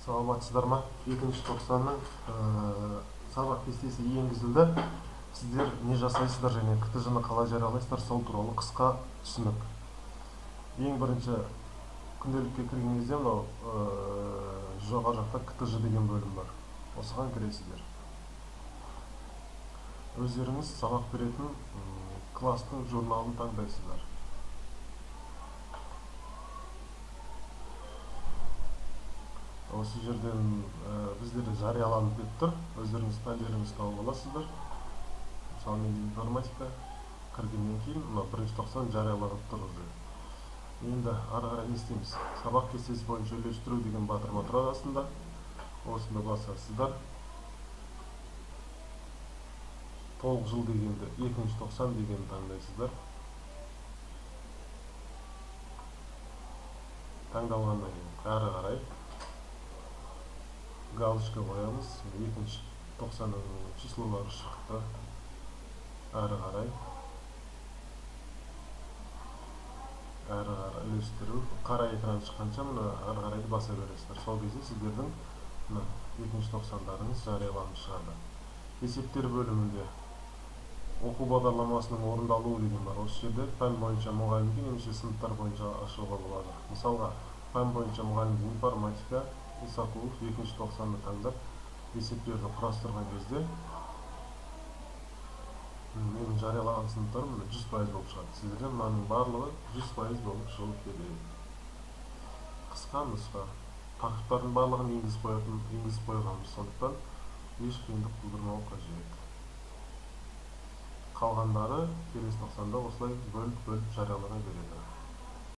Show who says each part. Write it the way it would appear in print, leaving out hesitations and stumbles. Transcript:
Speaker 1: Саламатсыздар ма? Екінші тоқсанның сабақ кестесі енгізілді. Сіздер не жасайсыздар және КТЖ-ны қалай жариялайсыздар, сол туралы қысқа түсінік. Ең бірінші күнделікке кірген кезде мынау жоғары жақта КТЖ деген бөлім бар. Осыған кіресіздер. Өздеріңіз сабақ беретін класстың журналын таңдайсыздар. Осы жерден біздерде жарияланып кетіп тұр. Өздеріңіз пәндеріңізді тауып аласыздар. Мысалы мен информатика кіргеннен кейін мына бірінші тоқсан жарияланып тұр уже. Енді ары қарай не істейміз? Сабақ кестесі бойынша үйлестіру деген батырма тұрады астында. Осында басасыздар. Толық жыл дегенде екінші тоқсан дегенді таңдайсыздар. Таңдалғаннан кейін ары қарай галочка қоямыз. Екінші тоқсанның числолары шықты. Ары қарай үлестіру. Қара экран шыққанша мына ары қарайды баса бересіздер. Сол кезде сіздердің екінші тоқсандарыңыз жарияланып шығады. Есептер бөлімінде оқу бағдарламасының орындалуы деген бар. Осы жерде пән бойынша мұғалімге немесе сыныптар бойынша ашуға болады. Мысалға, пән бойынша мұғалімге информатика, Исақұлов екінші тоқсанды таңдап есептерді құрастырған кезде менің жариялаған сыныптарым 100% болып шығады. Сіздерден мынаның барлығы 100% болып шығып келеді. Қысқа нұсқа. Тақырыптардың барлығын енгізіп қойғанбыз, сондықтан еш қиындық тудырмау қажет. Қалғандары келесі тоқсанда осылай бөліп жариялана береді.